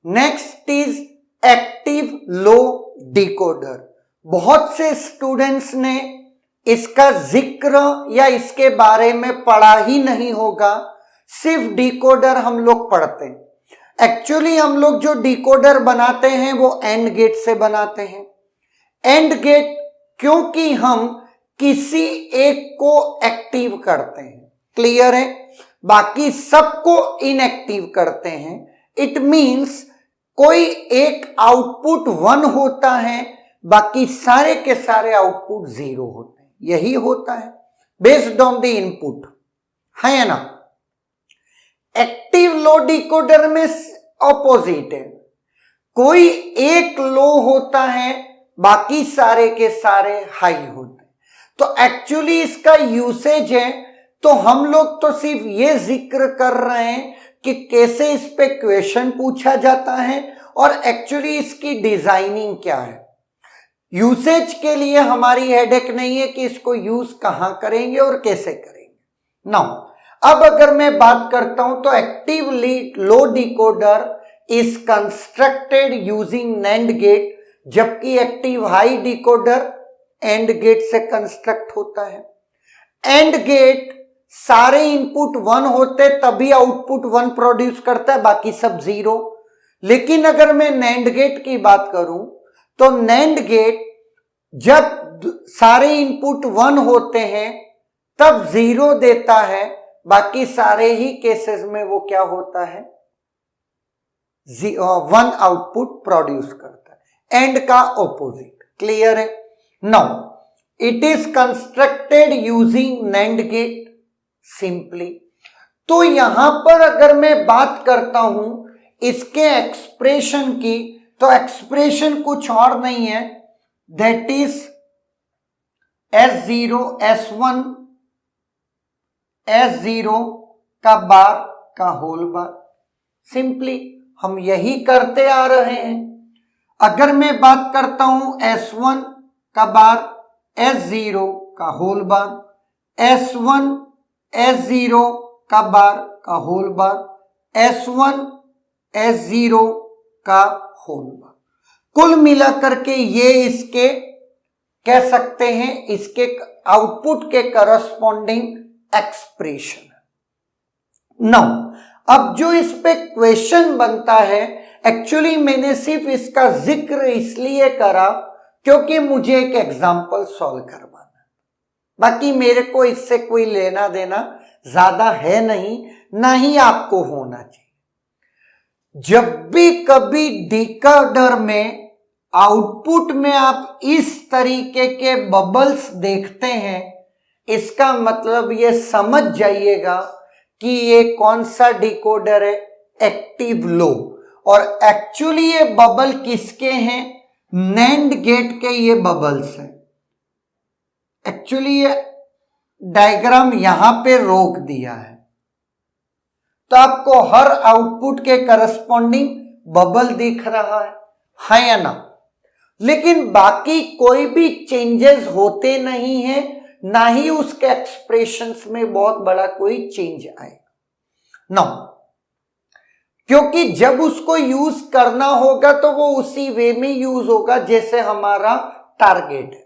Next is active low decoder. बहुत से students ने इसका जिक्र या इसके बारे में पढ़ा ही नहीं होगा, सिर्फ डिकोडर हम लोग पढ़ते हैं। एक्चुअली हम लोग जो डिकोडर बनाते हैं वो एंड गेट से बनाते हैं। एंड गेट क्योंकि हम किसी एक को एक्टिव करते हैं, क्लियर है, बाकी सबको इनएक्टिव करते हैं। इट मींस कोई एक आउटपुट 1 होता है, बाकी सारे के सारे आउटपुट 0 होते हैं। यही होता है बेस्ड ऑन द इनपुट, है ना। एक्टिव लो डिकोडर में ऑपोजिट है, कोई एक लो होता है, बाकी सारे के सारे हाई होते हैं। तो एक्चुअली इसका यूसेज है, तो हम लोग तो सिर्फ ये जिक्र कर रहे हैं कि कैसे इस पे क्वेश्चन पूछा जाता है और एक्चुअली इसकी डिजाइनिंग क्या है। यूसेज के लिए हमारी हेडेक नहीं है कि इसको यूज कहां करेंगे और कैसे करेंगे। नाउ अब अगर मैं बात करता हूं तो active low decoder is constructed using NAND gate, जबकि active high decoder and gate से कंस्ट्रक्ट होता है। एंड गेट सारे इनपुट 1 होते तभी आउटपुट 1 प्रोड्यूस करता है, बाकी सब 0। लेकिन अगर मैं नैंड गेट की बात करूं तो नैंड गेट जब सारे इनपुट 1 होते हैं तब 0 देता है, बाकी सारे ही केसेस में वो क्या होता है, 1 आउटपुट प्रोड्यूस करता है। एंड का ऑपोजिट, क्लियर है। Now it is constructed using NAND gate simply. तो यहां पर अगर मैं बात करता हूं इसके एक्सप्रेशन की, तो एक्सप्रेशन कुछ और नहीं है, that is S0 S1 S0 का बार का होल बार। सिंपली हम यही करते आ रहे हैं। अगर मैं बात करता हूं S1 का बार S0 का होल बार, S1 S0 का बार का होल बार, S1 S0 का होल बार। कुल मिलाकर के ये इसके कह सकते हैं इसके आउटपुट के करस्पॉन्डिंग एक्सप्रेशन। नाउ अब जो इस पे क्वेश्चन बनता है, एक्चुअली मैंने सिर्फ इसका जिक्र इसलिए करा क्योंकि मुझे एक एग्जांपल सॉल्व करवाना, बाकी मेरे को इससे कोई लेना देना ज्यादा है नहीं, ना ही आपको होना चाहिए। जब भी कभी डिकोडर में आउटपुट में आप इस तरीके के बबल्स देखते हैं, इसका मतलब ये समझ जाइएगा कि ये कौन सा डिकोडर है, एक्टिव लो। और एक्चुअली ये बबल किसके हैं, नैंड गेट के ये बबल्स हैं। एक्चुअली ये डायग्राम यहां पे रोक दिया है, तो आपको हर आउटपुट के करस्पॉन्डिंग बबल दिख रहा है या ना। लेकिन बाकी कोई भी चेंजेस होते नहीं है, ना ही उसके एक्सप्रेशंस में बहुत बड़ा कोई चेंज आएगा। नो, क्योंकि जब उसको यूज करना होगा तो वो उसी वे में यूज होगा जैसे हमारा टारगेट है।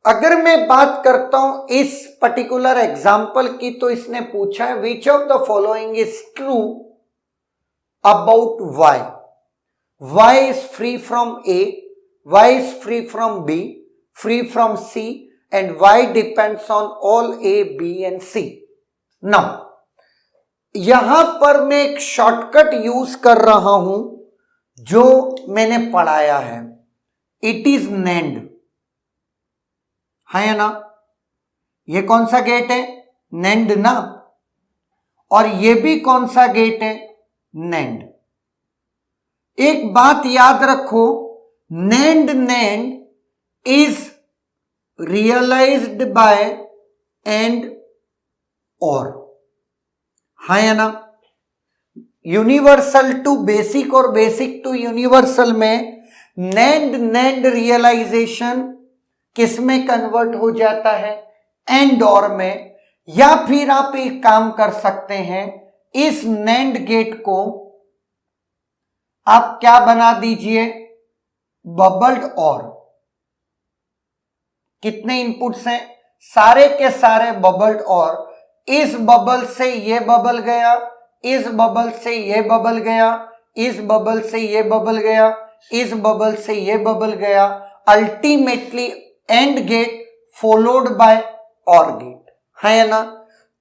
अगर मैं बात करता हूं इस पर्टिकुलर एग्जाम्पल की, तो इसने पूछा है which of the following is true about Y. Y is free from A, Y is free from B, free from C and Y depends on all A B and C. Now यहां पर मैं एक shortcut use कर रहा हूं जो मैंने पढ़ाया है, इट इज नैंड, है ना। ये कौन सा गेट है, नैंड ना, और ये भी कौन सा गेट है, नैंड। एक बात याद रखो, NAND is realised by AND OR, है ना। यूनिवर्सल टू बेसिक और बेसिक टू यूनिवर्सल में नैंड रियलाइजेशन किस में कन्वर्ट हो जाता है, एंड और में। या फिर आप एक काम कर सकते हैं, इस नैंड गेट को आप क्या बना दीजिए, बबल्ड और। कितने इनपुट्स हैं, सारे के सारे बबल्ड और। इस बबल से ये बबल गया, इस बबल से ये बबल गया, इस बबल से ये बबल गया, इस बबल से ये बबल गया, ultimately AND gate followed by OR gate, है ना।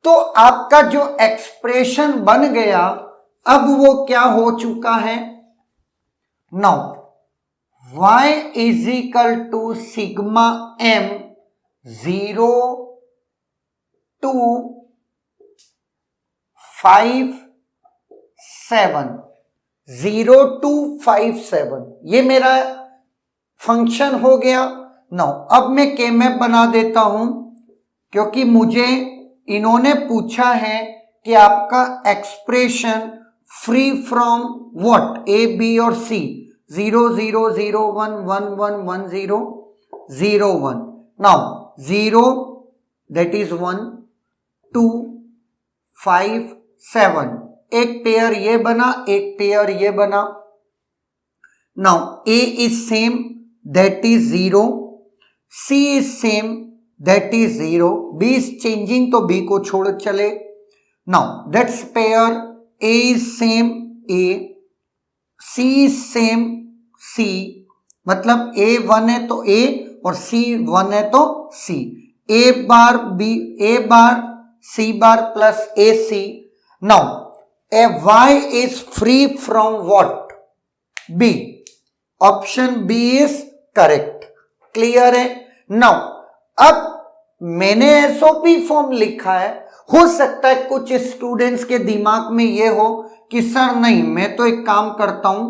तो आपका जो एक्सप्रेशन बन गया, अब वो क्या हो चुका है, now y is equal to sigma m 0 to 5 7, 0 to 5 7, ये मेरा फंक्शन हो गया। नाउ अब मैं के मैप बना देता हूं, क्योंकि मुझे इन्होंने पूछा है कि आपका expression free from what, A B और सी, 0 0 0 1 1 1 1 0 0 1। नाउ 0 दैट इज 1 2 5 7, एक पेयर ये बना, एक पेयर ये बना। Now A is same that is 0, C is same that is 0, B is changing तो बी को छोड़ चले। Now that's pair A is same A, C is same C, मतलब ए 1 है तो ए और सी 1 है तो C, A bar B, A bar C bar plus A C. Now A Y is free from what, B, option B is correct, clear है। Now अब मैंने SOP form लिखा है, हो सकता है कुछ स्टूडेंट्स के दिमाग में ये हो कि सर नहीं, मैं तो एक काम करता हूं,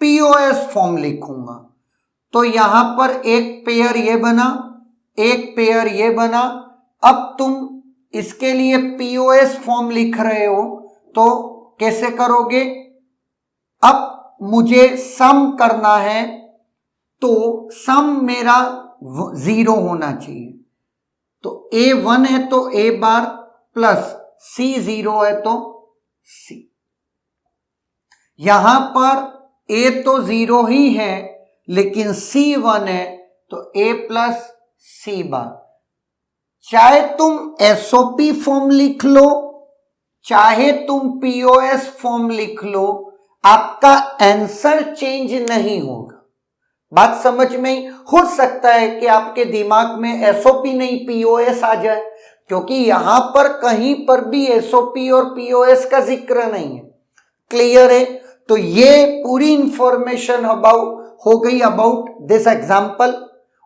पीओएस फॉर्म लिखूंगा। तो यहां पर एक पेयर ये बना, एक पेयर ये बना। अब तुम इसके लिए पीओएस फॉर्म लिख रहे हो तो कैसे करोगे, अब मुझे सम करना है, तो सम मेरा 0 होना चाहिए। तो ए 1 है तो ए बार प्लस सी 0 है तो सी। यहां पर ए तो 0 ही है, लेकिन सी 1 है तो ए प्लस सी बार। चाहे तुम एसओपी फॉर्म लिख लो, चाहे तुम पीओएस फॉर्म लिख लो, आपका आंसर चेंज नहीं होगा। बात समझ में हो सकता है कि आपके दिमाग में एसओपी नहीं पीओएस आ जाए, क्योंकि यहां पर कहीं पर भी एसओपी और पीओएस का जिक्र नहीं है, क्लियर है। तो ये पूरी इंफॉर्मेशन हो गई अबाउट दिस एग्जाम्पल।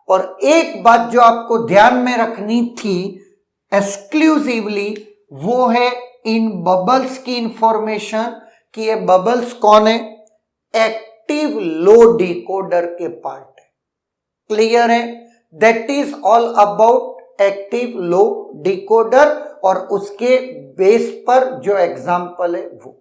और एक बात जो आपको ध्यान में रखनी थी एक्सक्लूसिवली, वो है इन बबल्स की इंफॉर्मेशन कि ये बबल्स कौन है, एक्टिव लो डिकोडर के पार्ट है, क्लियर है। That is all about active low decoder और उसके बेस पर जो एग्जाम्पल है वो।